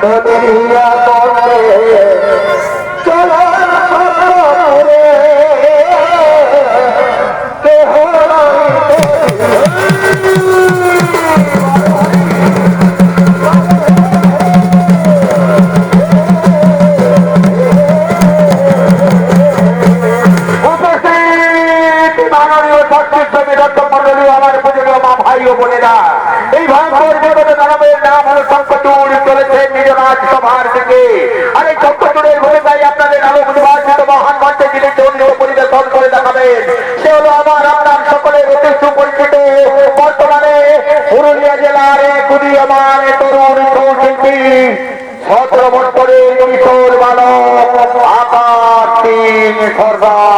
নদিয়া পথে চলার পথে কেহ এই ভয়ঙ্কর বিপদে দানবের নাম হল শঙ্করচূড় চলেছে নিজ রাজসভার দিকে। আর এই শঙ্করচূড়ের ভূমিকায় আপনাদের আলোক নির্বাচিত মহান মঞ্চে যিনি জন্য পরিবেশন করে দেখাবেন সে হলো আমার আপনার সকলের অতি সুপরিচিত বর্তমানে পুরুলিয়া জেলার উদীয়মান তরুণ শিল্পী 17 বছরের কিশোর বালক আকাশ সিং সরকার।